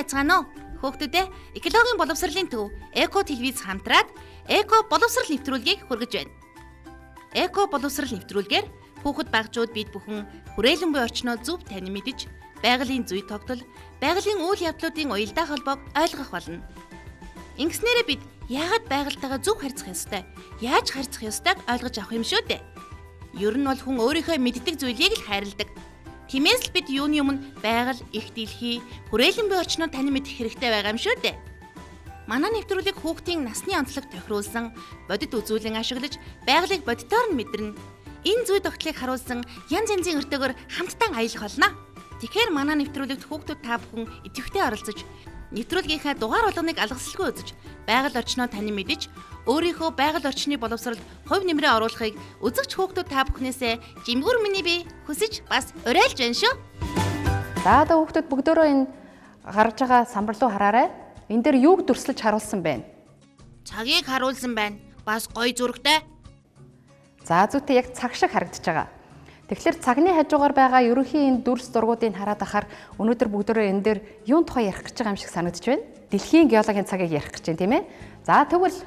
Байцгаана уу? Хүүхдүүдээ экологийн боловсролын төв Эко телевиз хамтраад эко боловсрол нэвтрүүлгийг хүргэж байна. Эко боловсрол нэвтрүүлгээр хүүхэд багжууд бид бүхэн хүрээлэн буй орчноо зөв танин мэдж, байгалийн зүй тогтол, байгалийн үйл явдлуудын уялдаа холбоог ойлгох болно. Ингэснээрээ бид яагаад байгальтайгаа зөв харьцах ёстой, яаж харьцах ёстойг ойлгож авах юм шүү дээ. Ер нь бол хүн өөрийнхөө мэддэг зүйлийг л хайрладаг. Тиймээс л бид юуны өмнө байгаль, их дэлхий, хүрээлэн буй орчноо танин мэдэх хэрэгтэй байгаа юм шүү дээ. Манай нэвтрүүлэг хүүхдийн насны онцлог тохируулсан, бодит үзүүлэн ашиглаж, байгалыг бодитоор нь мэдэрнэ. Энэ зүй тогтлыг харуулсан янз янзын өртөөгөр хамтдаа аялах болно. Тэгэхээр манай нэвтрүүлэгт хүүхдүүд та бүхэн идэвхтэй оролцож, нэвтрүүлгийнхаа дугаар болгоныг алгасалгүй үзэж, байгаль орчноо танин мэдж, өөрийнхөө байгаль орчны боловсролд хувь нэмрээ оруулахыг үзэгч хүүхдүүд та бүхнээсээ жимгүүр миний бие хүсэж бас уриалж байна шүү. За одоо хүүхдүүд бүгдөө энэ гаргаж байгаа самбар руу хараарай. Энэ дээр юуг дүрслэж харуулсан байна? Цагийг харуулсан байна. Бас гоё зурагтай. За зүйтэй яг цаг шиг харагдаж байгаа. Тэгэхээр цагны хажуугаар байгаа ерөнхий энэ дүрс зургуудыг хараад ахаар өнөөдөр бүгдөө энэ дээр юун тухай ярих гэж байгаа юм шиг санагдаж байна. Дэлхийн геологийн цагийг ярих гэж байна, тийм ээ. За тэгвэл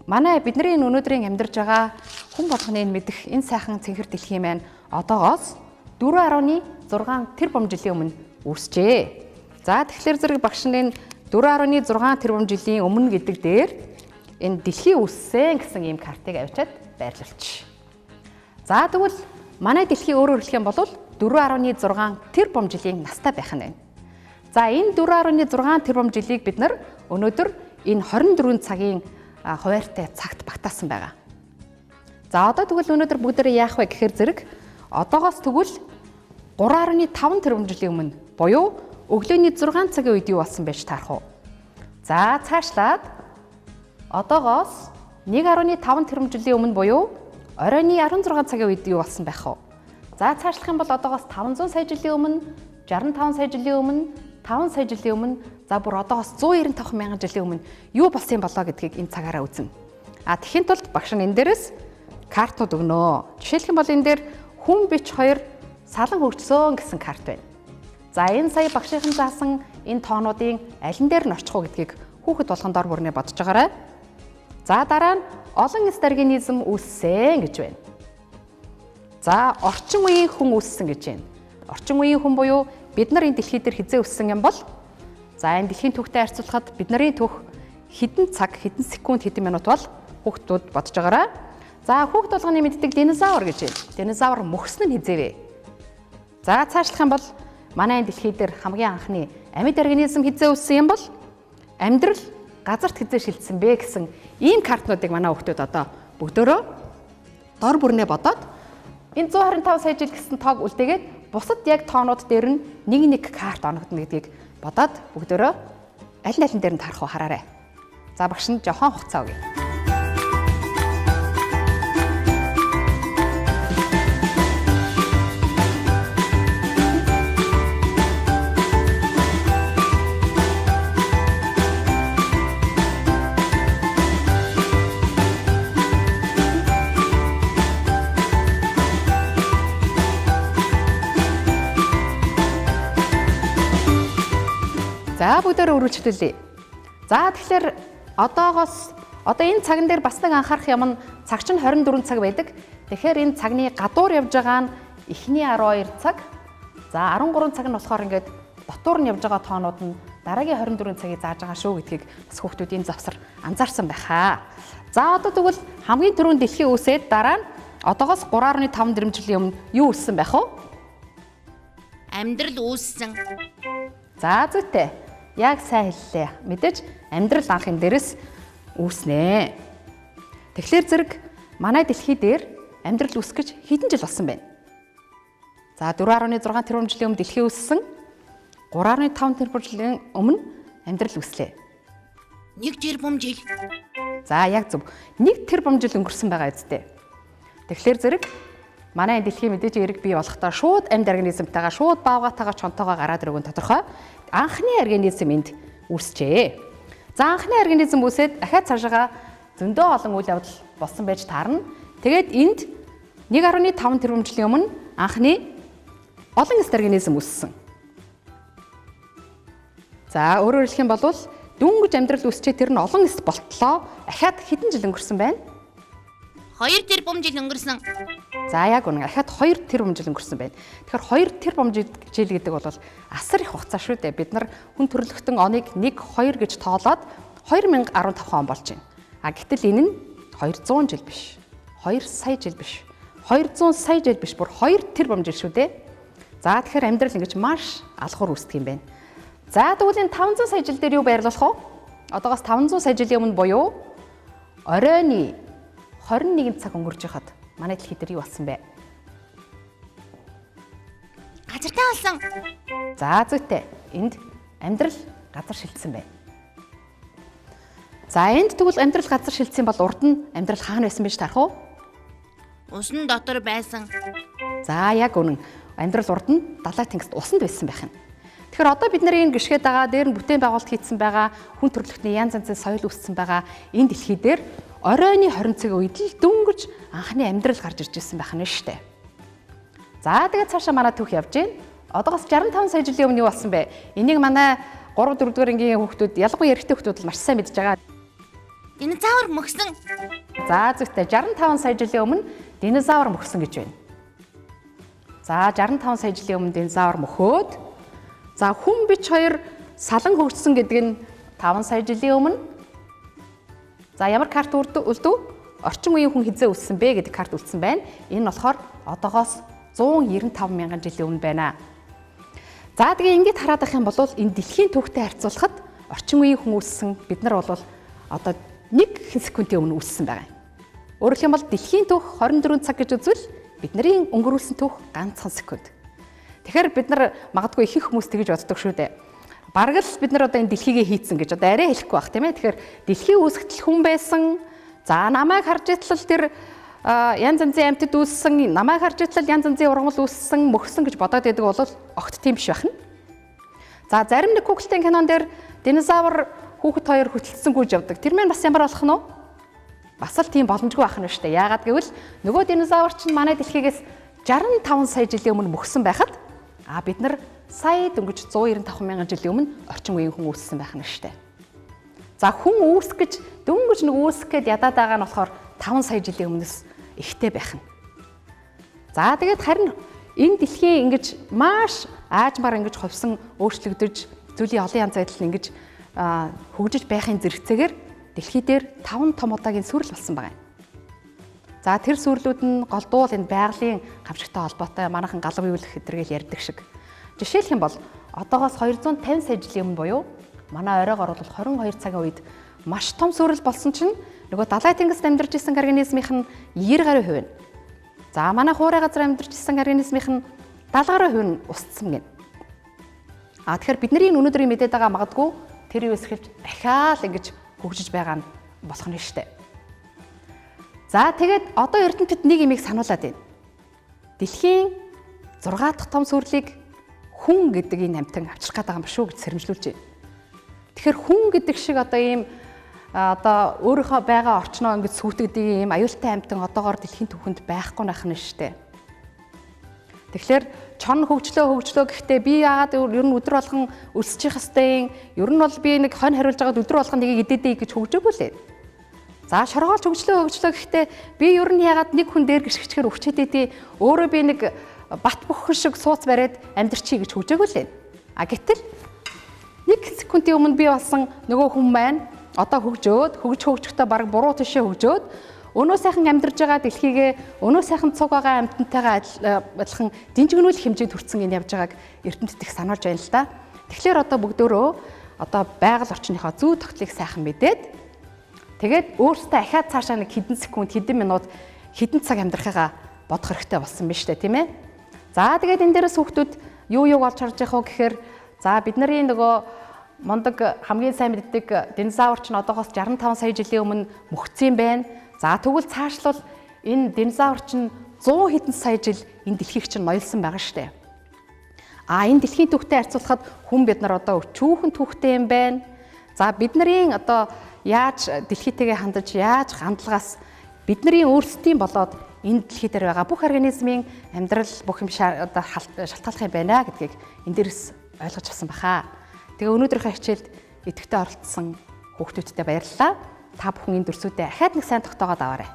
манай бидний энэ өнөөдрийн амьдарч байгаа хүн болгоны мэдэх энэ сайхан цэнхэр дэлхий маань одоогоос 4.6 тэрбум жилийн өмнө үүсжээ. За тэгэхээр зэрэг багш нь 4.6 тэрбум жилийн өмнө гэдэг дээр энэ дэлхий үүссэн гэсэн ийм картыг авчиад байрлуулчих. За тэгвэл манай дэлхий өөрөөр хэлэх юм бол 4.6 тэрбум жилийн настай байх нь байна. За энэ 4.6 тэрбум жилийг бид нар өнөөдөр энэ 24 цагийн хуваарьтай цагт багтаасан байгаа. За одоо тэгвэл өнөөдөр бүгдээрээ яах вэ гэхээр зэрэг одоогоос тэгвэл 3.5 тэрбум жилийн өмнө буюу өглөөний 6 цагийн үед юу болсон байж таарах уу? За цаашлаад одоогоос 1.5 тэрбум жилийн өмнө буюу оройны 16 цагийн үед юу болсон байх вэ? За цаашлах юм бол одоогоос 500 сая жилийн өмнө, 65 сая жилийн өмнө, 5 сая жилийн өмнө, за бүр одоогоос 195 мянган жилийн өмнө юу болсон болоо гэдгийг энэ цагаараа үзнэ. Тэгэхин тулд багш нь энэ дээрээс картууд өгнө. Жишээлх юм бол энэ дээр хүн бич 2 салан хөгжсөн гэсэн карт байна. За энэ сая багшийнхан заасан энэ тоонуудын алин дээр нь орчих уу гэдгийг хүүхэд болгон дор бүрнээ бодож байгаарай. За дараа нь олон эс даргинизм үүссэн гэж байна. За орчин үеийн хүн үүссэн гэж байна. Орчин үеийн хүн буюу бид нар энэ дэлхий дээр хизээ өссөн юм бол за энэ дэлхийн түүхтэй харьцуулахад бидний түүх хэдэн цаг, хэдэн секунд, хэдэн минут бол хүүхдүүд бодож байгаарай. За хүүхд болгоны мэддэг динозавр гэж байна. Динозавр мөхсөн нь хизээ вэ? За цаашлах юм бол манай энэ дэлхий дээр хамгийн анхны амьд организм хизээ өссөн юм бол амьдрал газарт хизээ шилжсэн бэ гэсэн ийм картнуудыг манай хүүхдүүд одоо бүгдөө дор бүрнээ бодоод энэ 125 сая жил гэсэн тоог үлдээгээд бусад яг тоонууд дээр нь нэг карт оногдно гэдгийг бодоод бүгдөө аль алин дээр нь тарах уу хараарай. За багш нь жохон хугацаа өгье. За бүгдөө үргэлжлүүлье. За тэгэхээр одоо энэ цаган дээр бас нэг анхаарах юм нь цаг чинь 24 цаг байдаг. Тэгэхээр энэ цагны гадуур явж байгаа нь эхний 12 цаг. За 13 цаг нь болохоор ингээд дотуур нь явж байгаа тоонууд нь дараагийн 24 цагийг зааж байгаа шүү гэдгийг бас хүүхдүүд энэ завсар анзаарсан байхаа. За одоо тэгвэл хамгийн түрүүнд дэлхий үүсээд дараа нь одоогоос 3.5 тэрбум жилийн өмнө юу үүссэн байх вэ? Амьдрал үүссэн. За зүйтэй. Яг сайн хэллээ. Мэдээж амьдрал анхын дээрээс үүснэ. Тэгэхээр зэрэг манай дэлхий дээр амьдрал үүсэх гэж хэдэн жил болсон бэ? За 4.6 тэрбум жилийн өмнө дэлхий үүссэн. 3.5 тэрбум жилийн өмнө амьдрал үүслээ. 1 тэрбум жил. За яг зөв. 1 тэрбум жил өнгөрсөн байгаа үстэй. Тэгэхээр зэрэг манай дэлхий мэдээж эрэг бий болохдоо шууд амьд организмтайгаа шууд баавгатайгаа чонтойгоо гараад ирэх нь тодорхой. Анхны организм энд үүсчээ. За анхны организм үүсээд дахиад цаашаа зөндөө олон үйл явдал болсон байж таарна. Тэгээд энд 1.5 тэрбум жилийн өмнө анхны олон эс организм үүссэн. За өөрөөр хэлэх юм бол дөнгөж амьдрал үсчээ тэр нь олон эст болтлоо. Ахаад хэдэн жил өнгөрсөн байна? 2 тэрбум жил өнгөрсөн. За яг үнэн. Ахаад 2 тэрбум жил өнгөрсөн байна. Тэгэхээр 2 тэрбум жил гэдэг бол асар их хугацаа шүү дээ. Бид нар хүн төрөлхтөн оныг 1, 2 гэж тоолоод 2015 он болж байна. Гэтэл энэ нь 200 жил биш. 2 сая жил биш. 200 сая жил биш. Бүр 2 тэрбум жил шүү дээ. За тэгэхээр амьдрал ингэж маш алхуур үүсдэг юм байна. За тэгвэл энэ 500 сая жил дээр юу байрлуулах вэ? Одоогоос 500 сая жилийн өмнө буюу оройны 21 цаг өнгөрж хахад манай дэлхий дээр юу болсон бэ? Газартай болсон. За зүйтэй. Энд амьдрал газар шилжсэн байна. За энд тэгвэл амьдрал газар шилжсэн бол урд нь амьдрал хаана байсан байж тарах уу? Усан дотор байсан. За яг үнэн. Амьдрал урд нь далай тэнгист усанд байсан байх юм. Тэгэхээр одоо бид нар энэ гიშгээд байгаа, дээр нь бүтээн байгуулалт хийсэн байгаа, хүн төрөлхтний янз янзын соёл үүссэн байгаа энэ дэлхий дээр оройны 20 цагийн үед л дөнгөж анхны амьдрал гарч ирж ирсэн байх нь шүү дээ. За тэгээд цаашаа манай түүх явж байна. Одоогоос 65 сая жилийн өмнө юу болсон бэ? Энийг манай 3 4 дугаар ангийн хүүхдүүд, ялангуяа эрэгтэй хүүхдүүд л маш сайн мэдж байгаа. Динозавр мөксөн. За зөвхөн 65 сая жилийн өмнө динозавр мөксөн гэж байна. За 65 сая жилийн өмнө динозавр мөхөөд за хүн бич хоёр салан хөгжсөн гэдэг нь 5 сая жилийн өмнө. За ямар карт үлдв? Орчин үеийн хүн хизээ үлдсэн бэ гэдэг карт үлдсэн байна. Энэ нь болохоор одоогоос 195 мянган жилийн өмнө байна. За тэгээ ингэж хараад байх юм бол энэ дэлхийн түүхтэй харьцуулахад орчин үеийн хүн үлдсэн бид нар бол одоо 1 секундын өмнө үлдсэн байгаа юм. Өөрөөр хэлбэл бол дэлхийн түүх 24 цаг гэж үзвэл бидний өнгөрүүлсэн түүх ганцхан секунд. Тэгэхээр бид нар магадгүй их хүмүүс тэгж боддог шүү дээ. Бараг л бид нар одоо энэ дэлхийгээ хийцэн гэж одоо арай хэлэхгүй байх тийм ээ. Тэгэхээр дэлхийн үүсгэтэл хүн байсан. За намайг харж итлэл тэр янз янзын амьтад үүссэн, намайг харж итлэл янз янзын ургамал үүссэн, мөхсөн гэж бодоод байдаг бол огт тийм биш байна. За зарим нэг Google-ийн кинон дээр динозавр хүүхэд хоёр хөтлөсөн гүйж явдаг. Тэр маань бас ямар болох нь вэ? Бас л тийм боломжгүй байх нь шүү дээ. Яагаад гэвэл нөгөө динозавр чинь манай дэлхийгээс 65 сая жилийн өмнө мөхсөн байхад бид нар сая дөнгөж 195 мянган жилийн өмнө орчин үеийн хүн үүссэн байх нь шүү дээ. За хүн үүсэх гэж дөнгөж нэг үүсэх гээд ядаад байгаа нь болохоор 5 сая жилийн өмнөөс ихтэй байх нь. За тэгээд харин энэ дэлхийн ингэж маш аажмаар ингэж ховсон өөрчлөгдөж зүйлийн олон янз байдал ингэж хөгжиж байхын зэрэгцээгээр дэлхий дээр 5 том удаагийн сүрэл болсон байгаа юм. За тэр сүрлүүд нь голдуул энэ байгалийн гамшигтай холбоотой манайхан галав юулах гэдэргээл ярьдаг шиг. Жишээлх юм бол одоогоос 250 сая жилийн өмнө буюу манай оройгоор бол 22 цагийн үед маш том сүрэл болсон чинь нөгөө далай тэнгист амьдарч исэн организмын нь 90% нь. За манай хуурай газар амьдарч исэн организмын нь 70% нь устсан гэнэ. Тэгэхээр бидний өнөөдрийн мэдээд байгаа магадгүй тэр юус эхэлж дахиад ингэж хөгжиж байгаа нь болох нь шүү дээ. За тэгээд одоо эрдэмтэд нэг юмыг сануулад байна. Дэлхийн 6 дахь том сүрлийг хүн гэдэг энэ амьтан авчрах гэдэг юм шүү гэж сэрэмжлүүлж байна. Тэгэхээр хүн гэдэг шиг одоо ийм одоо өөрийнхөө байгаа орчноо ингэж сүйтгэдэг ийм аюултай амьтан одоогоор дэлхийн түүхэнд байхгүй байх нь шүү дээ. Тэгэхээр чон хөгжлөө гэхдээ би яагаад ер нь өдөр болгон өсчих хэвтэй ер нь бол би нэг хонь хариулж байгаад өдөр болгон нэг идэдэй гэж хөгжөөгүй лээ. За шоргоолж хөгжлөө гэхдээ би ер нь яагаад нэг хүн дээр гიშгчээр өвчтөдөө өөрөө би нэг бат бөхөн шиг сууц бариад амьдрчий гэж хөгжөөгүй лээ. Гэтэл 1 секундын өмнө би болсон нөгөө хүн маань одоо хөгжөхдөө баг буруу тишээ хөгжөөд өнөө сайхан амьдарж байгаа дэлхийгээ өнөө сайхан цуг байгаа амьтантайгаа адилхан динжигнүүлэх хэмжээнд хүрсэн энэ явж байгааг эрдэмтэд их сануулж байна л да. Тэгэхээр одоо бүгдөө одоо байгаль орчныхоо зүй тогтолыг сайхан мэдээд тэгээд өөртөө ахаад цаашаа нэг хэдэн секунд, хэдэн минут, хэдэн цаг амьдрахыгаа бодох хэрэгтэй болсон биз дээ, тийм ээ. За тэгээд энэ дээрээс хүүхдүүд юу олж харж явах вэ гэхээр за бидний нөгөө мондөг хамгийн сайн мэддэг динозавр ч одоогоос 65 сая жилийн өмнө мөхцсөн байна. За тэгвэл цаашлал энэ динозавр чинь 100 хэдэн сая жил энэ дэлхийг чинь ноёлсон байгаа штэ. Энэ дэлхийн түүхтэй харьцуулахад хүн бид нар одоо өчүүхэн түүхтэй юм байна. За бидний одоо яаж дэлхийтэйгээ хандаж яаж хандлагаас бидний өөрсдийн болоод энэ дэлхий дээр байгаа бүх организмын амьдрал бүх юм одоо шалтгаалах юм байна гэдгийг энэ дээрээс ойлгож авсан баха. Тэгээ өнөөдрийнхөө хичээлд идэвхтэй оролцсон хүүхдүүдтэй баярлалаа. Та бүхэн энэ дүрсүүдэд ахаад нэг сайн тогтоогоод аваарай.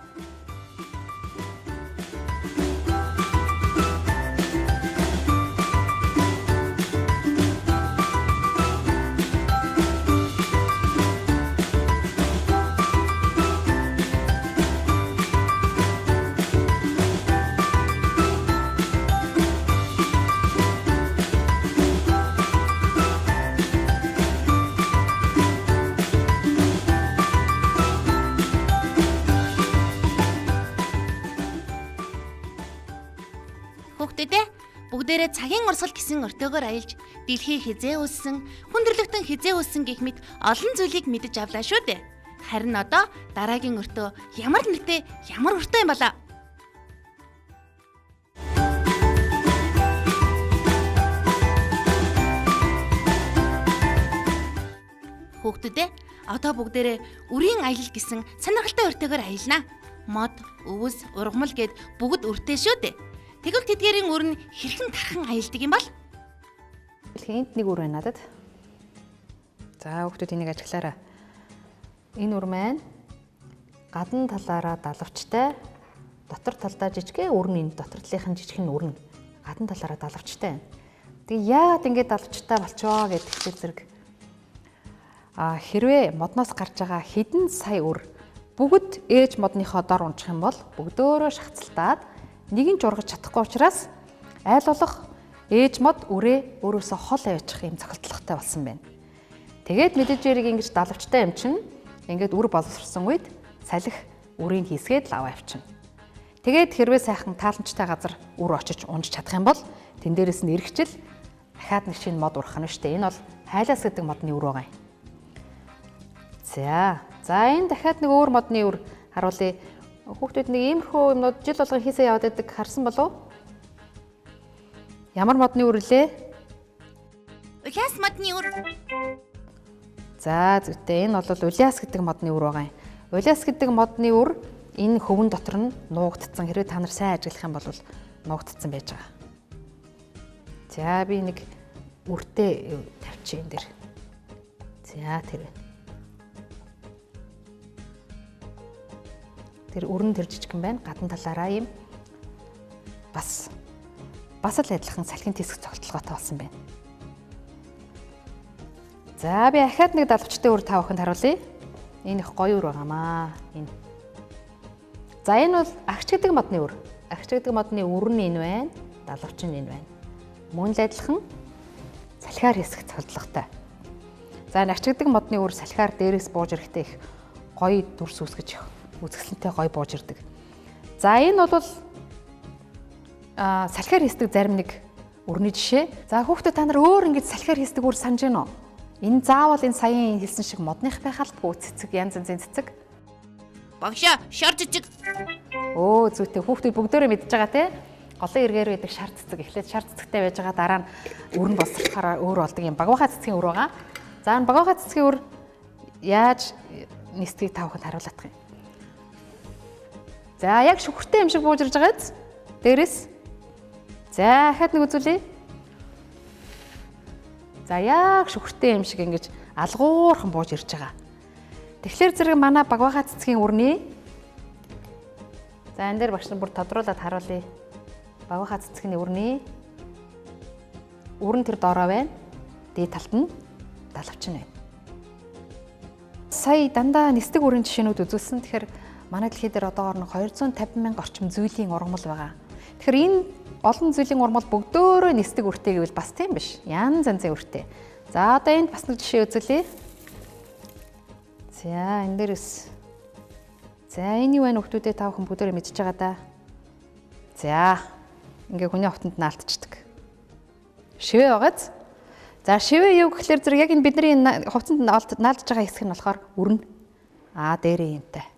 Хүүхдүүдээ бүгдээрээ цагийн урсгал гэсэн өртөөгөөр аялж дэлхий хизээ үүссэн, хүндрэлтэн хизээ үүссэн гэх мэт олон зүйлийг мэдэж авлаа шүү дээ. Харин одоо дараагийн өртөө ямар нэртэй, ямар өртөө юм болоо? Хүүхдүүдээ одоо бүгдээрээ үрийн аялал гэсэн сонирхолтой өртөөгөөр аялнаа. Мод, өвс, ургамал гэд бүгд өртөө шүү дээ. Тэгвэл тэдгээрийн үр нь хэрхэн тархан аялдаг юм бол? Энд нэг үр байна надад. За хүүхдүүд энийг ажиглаарай. Энэ үр маань гадна талаараа далавчтай, дотор талдаа жижигхэн үрнийн дотор талынхын жижигхэн үрнэ. Гадна талаараа далавчтай байна. Тэгээ яагаад ингэж далавчтай болчихоо гэдэг зэрэг. Хэрвээ модноос гарч байгаа хэдэн сая үр бүгд ээж модныхоо дор унчих юм бол бүгдөө шахацлаад нэг нь жургаж чадахгүй учраас айл болох ээж мод үрээ өөрөөсөө хол авчих юм цогцолтолтой болсон байна. Тэгээд мэдээж яриг ингэж далавчтай юм чинь ингээд үр боловсрсон үед салхи үрийг хийсгээд л аваа авчина. Тэгээд хэрвээ сайхан тааламжтай газар үр очиж унж чадах юм бол тэн дээрээс нь эргэжил дахиад нэг шинэ мод урах нь шүү дээ. Энэ бол хайлаас гэдэг модны үр байгаа юм. За энэ дахиад нэг өөр модны үр харуулъя. Хүүхдүүд нэг иймэрхүү юмнууд жил болгон хийсээ яваад байдаг харсан болов уу? Ямар модны үр лээ? Улиас модны үр. За зүйтэй энэ бол улиас гэдэг модны үр байгаа юм. Улиас гэдэг модны үр энэ хөвөн дотор нь нуугдцсан. Хэрвээ та нар сайн ажиглах юм бол нуугдцсан байж байгаа. За би нэг үртэй тавьчих энэ дэр. За тэр. Тэр өрн тэр жижигхэн байна. Гадна талаараа юм бас л адилхан салхин тиск цогцолтолгоотой болсон байна. За би ахаад нэг далавчтай үр та бүхэнд харуулъя. Энэ их гоё үр байгаамаа. Энэ. За энэ бол агч гэдэг модны үр. Агч гэдэг модны үр нь энэ байна. Далавч нь энэ байна. Мөн л адилхан салхиар хэсэг цогцолтолгоотой. За энэ агч гэдэг модны үр салхиар дээрээс бууж ирэхдээ их гоё дүрс үүсгэж үзэсгэлэнтэй гоё бууж ирдэг. За энэ бол салхиар хийсдэг зарим нэг үрний жишээ. За хүүхдүүд та нар өөр ингэж салхиар хийсдэг үр санаж байна уу? Энэ заавал энэ саяын хэлсэн шиг модных байх албагүй цэцэг янз янзын цэцэг. Багшаа шар жижиг. Зүйтэй хүүхдүүд бүгдөө мэдж байгаа те. Голын эргээр байдаг шар цэцэг эхлээд шар цэцэгтэй байж байгаа дараа нь өрн боловсрохоор өөр болдог юм багвахаа цэцгийн үр байгаа. За энэ багвахаа цэцгийн үр яаж нисдгийг та бүхэнд харуулах юм. За яг шүхэртэй юм шиг бууж ирж байгааз. Дээрээс. За дахиад нэг үзүүлье. За яг шүхэртэй юм шиг ингэж алгуурхан бууж ирж байгаа. Тэгэхээр зэрэг манай багвахаа цэцгийн үрний. За энэ дээр багш нар бүр тодруулаад харуулъя. Багвахаа цэцгийн үрний. Үрэн тэр доороо байна. Дээд талд нь далавч нь байна. Сая дандаа нисдэг үрийн жишээнүүд үзүүлсэн. Тэгэхээр манай дэлхий дээр одоогоор 250 мянга орчим зүйлийн ургамал байгаа. Тэгэхээр энэ олон зүйлийн ургамал бүгдөө нисдэг үртэй гэвэл бас тийм биш. Янз янзын үртэй. За одоо энд бас нэг жишээ үзүүлье. За энэ дээрээс. За энэ юу вэ нөхдүүдээ та бүхэн бүгдөө мэдчихэж байгаа да. За ингээ хүний хотонд наалтчдаг. Шивээ байгааз. За шивээ юу гэхэлэр зэрэг яг энэ бидний хувцанд наалдж байгаа хэсэг нь болохоор үрнэ. Дээрээ юмтай.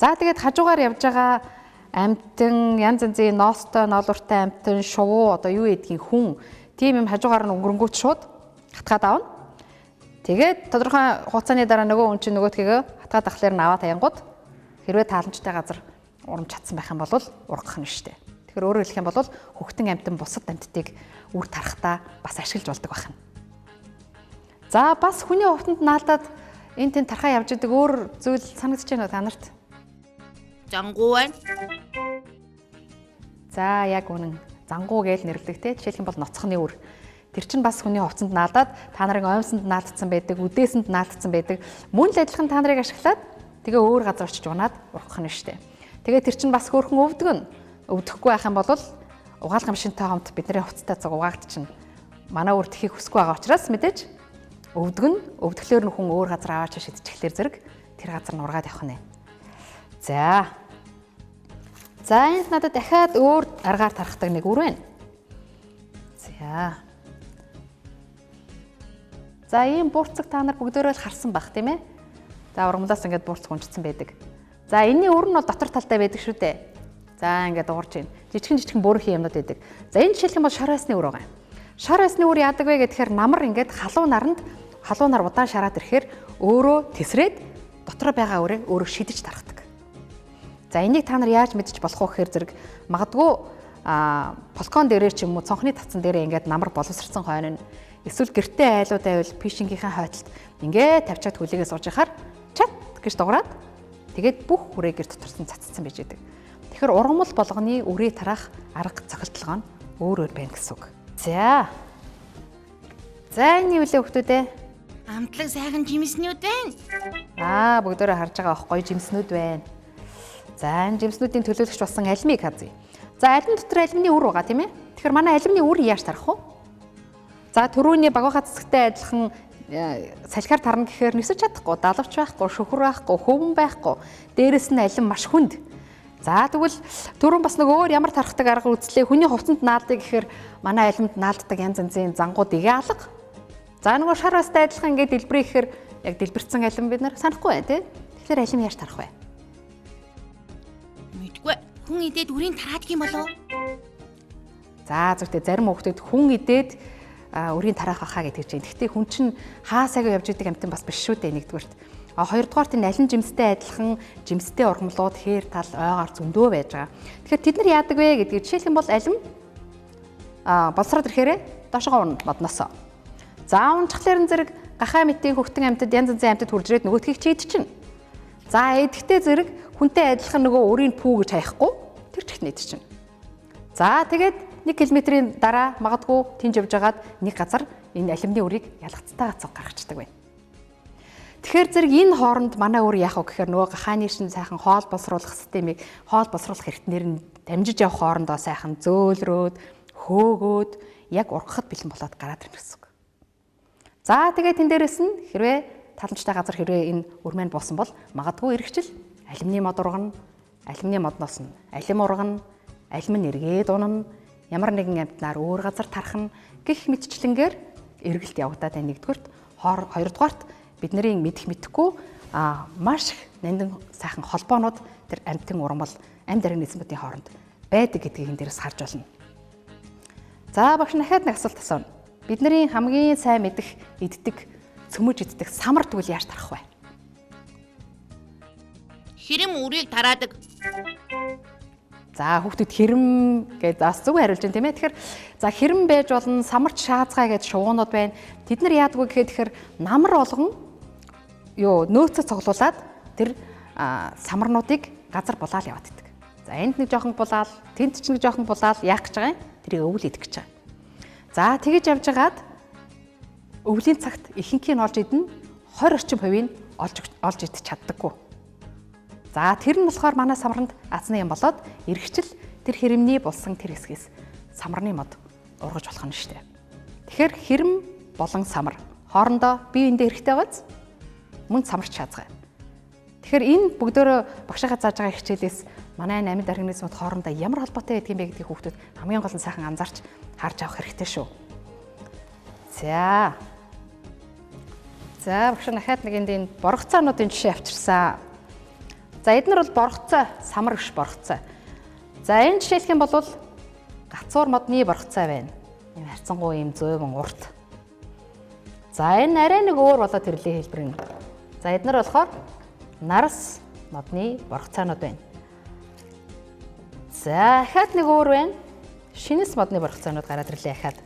За тэгээд хажуугаар явж байгаа амтэн, янз янзын ноостой, ноолууртай амтэн, шувуу одоо юу гэдгийг хүн тийм юм хажуугаар нь өнгөрөнгүүт шууд хатгаад аавна. Тэгээд тодорхой хугацааны дараа нөгөө хүн чинь нөгөөдхийгөө хатгаад ахлаар нь аваа таянгууд хэрвээ тааламжтай газар урамж чадсан байх юм бол ургах нь шүү дээ. Тэгэхээр өөрөөр хэлэх юм бол хөхтөн амтэн бусад амттыг үр тарахтаа бас ашиглаж болдог байна. За бас хүний хувцанд наалдаад энэ тэн тархаа явж идэг өөр зүйл санагдаж байна уу та нарт? Зангуу байна. За яг үнэн. Зангуу гэж нэрлэдэг те. Жишээлх юм бол ноцхны үр. Тэр чинь бас хүний хувцанд наалдаад та нарын оймсонд наалдсан байдаг, үдээсэнд наалдсан байдаг. Мөн л адилхан та нарыг ашиглаад тэгээ өөр газар очиж унаад ургах нь штэ. Тэгээ тэр чинь бас хөөрхөн өвдгөн. Өвдөхгүй байх юм бол угаалгын машинтай хамт бидний хувцастай цаг угаагдчихна. Манай үр тхийг хүсэхгүй байгаа учраас мэдээж өвдгөн өвдөхлөөр нь хүн өөр газар аваач шидчихлэр зэрэг тэр газар нь ургаад явах нэ. За энд надад дахиад өөр аргаар тархдаг нэг үр байна. За ийм буурцаг та нар бүгдөө л харсан байх тийм ээ. За ургамлаас ингээд буурцаг унжсан байдаг. За энэний үр нь бол дотор талтай байдаг шүү дээ. За ингээд уурж байна. Жижигхэн буурхийн юмнууд байдаг. За энэ жишээлх юм бол шар байсны үр байгаа. Шар байсны үр яадаг вэ гэхээр намар ингээд халуун нар удаан шараад ирэхээр өөрөө тесрээд дотор байгаа үрээ өөрөө шидэж тархдаг. За энийг та нар яаж мэдчих болох вэ гэхээр зэрэг магадгүй балкон дээрээ ч юм уу цонхны татсан дээрээ ингээд намар боловсрсан хойно эсвэл гэртээ айлууд байвал фишингийнхаа хойдолд ингээд тавьчаад хүлээгээ сууж яхаар чат гэж дуурайд тэгээд бүх үрээ гэр доторсон цацсан байж байдаг. Тэгэхээр ургамал болгоны үрээ тараах арга цохилтолгоо нь өөр байна гэсэн үг. За энэ юу лээ хүмүүс ээ? Амтлаг сайхан жимснүүд байна. Бүгдөө харж байгаа гоё жимснүүд байна. За энэ жимснүүдийн төлөөлөгч болсон алимыг хазъя. За алим дотор алимны үр байгаа тийм ээ. Тэгэхээр манай алимны үр яаж тарах вэ? За түрүүний багвахаа цэцэгтэй адилхан салхиар тарна гэхээр нисэж чадахгүй, далавч байхгүй, шөхөр байхгүй, хөвөн байхгүй. Дээрэс нь алим маш хүнд. За тэгвэл түрүүн бас нэг өөр ямар тархдаг арга үзлээ. Хүний хувцанд наалдыг гэхээр манай алимд наалддаг янз янзын зангууд игээ алга. За нөгөө шар бастай адилхан ингээд дэлбэрээ гэхээр яг дэлбэрсэн алим бид нар санахгүй бай тээ. Тэгэхээр алим яаж тарах вэ? Мэдгүй. Хүн идээд үрийн тараадаг юм болов уу? За зөвхөн зарим хүмүүсд хүн идээд үрийн тараах хаа гэдэг чинь. Гэхдээ хүн чинь хаасаагаа явж идэг амтан бас биш шүү дээ нэгдүгээрт. Хоёрдугаарт энэ алин жимстэй адилхан жимстэй ургамлууд хээр тал ойгоор зөндөө байж байгаа. Тэгэхээр тэд нар яадаг вэ гэдгийг жишээлх юм бол алим болсроод ирэхээрээ доошоо унна модноосоо. За унжхлаар зэрэг гахаа мэтийн хөвгтөн амьтад янз янзын амьтад хурж ирээд нөгөөдхийг чийдчихнэ. За эдгтээ зэрэг хүнтэй адилхан нөгөө өрийн пүү гэж хаяхгүй тэр чихт нэдчихнэ. За тэгээд 1 км-ийн дараа магадгүй тэнж явж агаад нэг газар энэ алимны үрийг ялгцтай гацаг гаргацдаг байна. Тэгэхээр зэрэг энэ хооронд манай үр яах вэ гэхээр нөгөө гахааны шин сайхан хоол боловсруулах системийг хоол боловсруулах хэрэгтнэр нь дамжиж явах хоорондоо сайхан зөөлрөөд хөөгөөд яг ургахад бэлэн болоод гараад ирнэ гэсэн үг. За тэгээд тэн дээрээс нь хэрвээ таламжтай газар хэрвээ энэ үр маань буусан бол магадгүй эргэжил алимны мод ургана, алимны модноос нь алим ургана, алим нь эргээд унана, ямар нэгэн амьтнаар өөр газар тархна гэх мэтчлэнгээр эргэлт явагдаад байна нэгдүгürt, хоёрдугаарт бидний мэдэхгүй маш нандин сайхан холбоонууд тэр амьтан ургамал амьд организмуудын хооронд байдаг гэдгийг энэ дээрээс харж байна. За багш дахиад нэг асуулт асууна. Бидний хамгийн сайн мэдэх иддэг, цөмөж иддэг самар тэгвэл яаж тарах вэ? Хэрэм үрийг тараадаг. За хүүхдүүд хэрэм гэж бас зөв хариулж байна тийм ээ. Тэгэхээр за хэрэм байж болно, самарч шаазгай гэж шувуунууд байна. Тэд нар яадаг вэ гэхээр намар болгон нөөцөө цуглуулад тэр самарнуудыг газар булаал яваад идэг. За энд нэг жоохон булаал, тэнд ч нэг жоохон булаал яах гэж байгаа юм? Тэрийг өвөл идэх гэж байгаа. За тэгэж явж агаад өвлийн цагт ихэнхийг нь олж идэнэ, 20 орчим хувийг олж идэж чаддаггүй. За тэр нь болохоор манай самарнд азны юм болоод эргэжил тэр хэрэмний булсан тэр хэсгээс самарны мод ургаж болох нь шүү дээ. Тэгэхээр хэрэм болон самар хоорондоо бие биендээ хэрэгтэй байгааз мөн самарч шаазгай. Тэгэхээр энэ бүгдөө багшаахаа зааж байгаа хичээлээс манай амьд организмууд хоорондоо ямар холбоотой байдгийг бэ гэдгийг хүүхдүүд хамгийн гол нь сайхан анзаарч харж авах хэрэгтэй шүү. За багш дахиад нэг энэ боргоцоонуудын жишээ авчирсан. За эдгээр бол боргоцоо, самар биш боргоцоо. За энэ жишээлх юм бол гацуур модны боргоцоо байна. Ийм харьцангуй ийм зөөвөн урт. За энэ арай нэг өөр болоод ирлээ хэлбэр нь. За эдгээр болохоор нарас модны боргоцоонууд байна. За дахиад нэг өөр байна. Шинэс модны боргоцоонууд гараад ирлээ дахиад.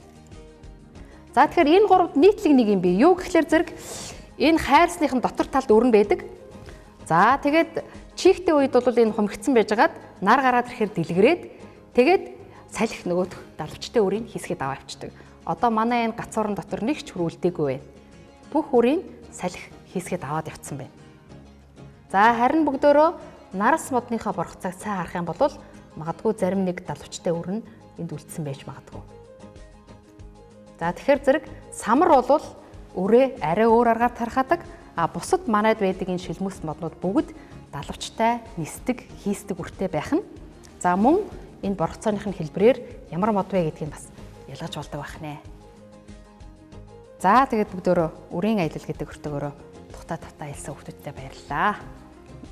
За тэгэхээр энэ гуравд нийтлэг нэг юм бий. Юу гэхлээр зэрэг энэ хайрсныхын дотор талд өрн байдаг. За тэгээд чихтэй үед бол энэ хумигдсан байжгаад нар гараад ирэхээр дэлгэрээд тэгээд салхи нөгөөх далавчтай үрийг хийсгээд аваа авчдаг. Одоо манай энэ гацуурн дотор нэг ч хөрүүлдэггүй байна. Бүх үрийг салхи хийсгээд аваад явцсан байна. За харин бүгдөө нарас модныхоо борох цаг цай харах юм бол магадгүй зарим нэг далавчтай үр нь энд үлдсэн байж магадгүй. За тэгэхээр зэрэг самар бол өрөө арай өөр аргаар тархадаг. А бусад манайд байдаг энэ шилмүс моднууд бүгд далавчтай, нисдэг, хийсдэг үртэй байх нь. За мөн энэ боргоцооныхын хэлбрээр ямар мод вэ гэдгийг бас ялгаж болдог байх нэ. За тэгээд бүгдөө үрийн аялал гэдэг өртөгөөрөө тухтай хэлсэн хүмүүстээ баярлалаа.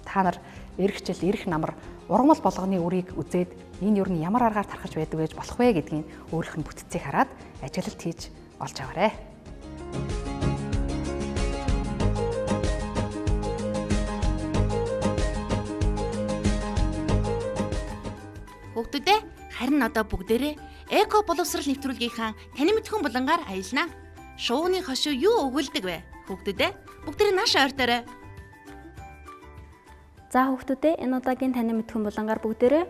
Та нар эх жил эх намар ургамал болгоны үрийг үзээд энэ юу нь ямар аргаар тархаж байдаг гэж болох вэ гэдгийг өөрийнх нь бүтцийг хараад ажиглалт хийж олж аваарэ. Хүүхдүүдээ харин одоо бүгдээрээ эко боловсрал нэвтрүүлгийнхаа таны мэдхүн булангаар аялнаа. Шувууны хошуу юу өгүүлдэг вэ? Хүүхдүүдээ бүгдээрээ нааш ойртоорой. За хүүхдүүдээ энэ удаагийн таны мэдхүн булангаар бүгдээрээ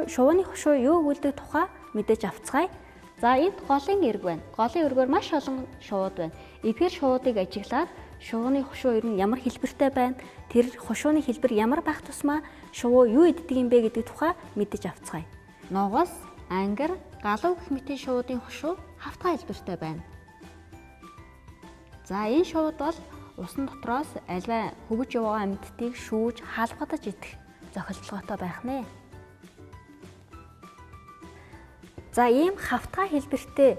шувууны хошуу юу өгүүлдэг тухай мэдээж авцгаая. За энд голын эрг байна. Голын эргээр маш олон шувууд байна. Эдгээр шуудыг ажиглаад шувууны хошуу ер нь ямар хэлбэртэй байна? Тэр хошууны хэлбэр ямар байх тусмаа шувуу юу иддэг юм бэ гэдэг тухай мэдэж авцгаая. Ногоос, ангар, галуу гэх мэтийн шуудын хошуу хавтгай хэлбэртэй байна. За энэ шууд бол усан дотроос альва хөвөж яваа амьтдыг шүүж хаалгадаж идэх зохицолгоотой байх нэ. За ийм хавтгай хэлбэртэй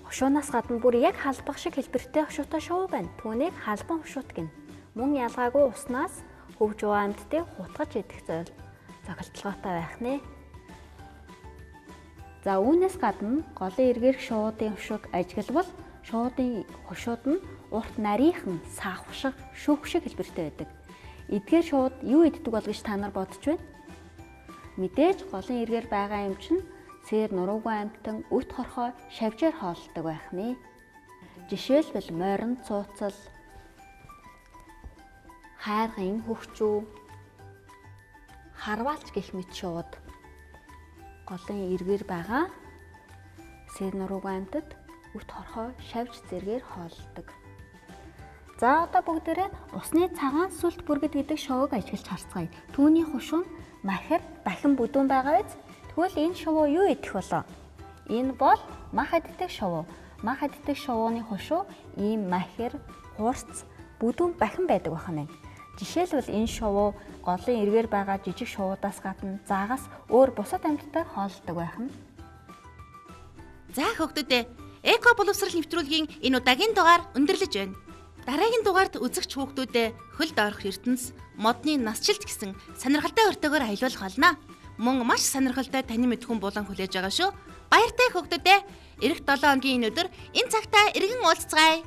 хошуунаас гадна бүр яг халбах шиг хэлбэртэй хошуутай шувуу байна. Түүнийг халбан хошуут гэнэ. Мөн ялгаагүй уснаас хөвж яваа амьтдыг хутгаж идэх зохицолгоотой байх нэ. За үүнээс гадна голын эргээр шуудын хошууг ажиглавал шуудын хошууд нь урт нарийнхан саавшиг, шүүх шиг хэлбэртэй байдаг. Эдгээр шууд юу иддэг бол гэж та нар бодож байна? Мэдээж голын эргээр байгаа юм чинь сэр нуруугүй амьтан үт хорхоо шавжаар хоолдог байх нэ. Жишээлбэл морин цууцал, хайргын хөвчүү, харваалч гэх мэт шууд голын эргээр байгаа сэр нуруугүй амьтад үт хорхоо шавж зэргээр хоолдог. За одоо бүгдээрээ усны цагаан сүлт бүргэд гэдэг шувууг ажиглаж харцгаая. Түүний хошуу нь махар дахин бүдүүн байгаа биз? Тэгвэл энэ шувуу юу идэх болоо? Энэ бол мах иддэг шувуу. Мах иддэг шувууны хошуу ийм махар, хурц, бүдүүн бахин байдаг байна. Жишээлбэл энэ шувуу голын эргээр байгаа жижиг шувуудаас гадна заагаас өөр бусад амьтдаар хоолдог байна. За хүүхдүүдээ эко боловсрал нэвтрүүлгийн энэ удаагийн дугаар өндөрлөж байна. Дараагийн дугаард үзэгч хүүхдүүдэд хөлд орох ертөнц, модны насжилт гэсэн сонирхолтой өртөгөөр аялуулах болно. Мөн маш сонирхолтой таны мэдхүн булан хүлээж байгаа шүү. Баяртай хүүхдүүдээ эх 7 хоногийн энэ өдөр энэ цагтаа эргэн уулзцгаая.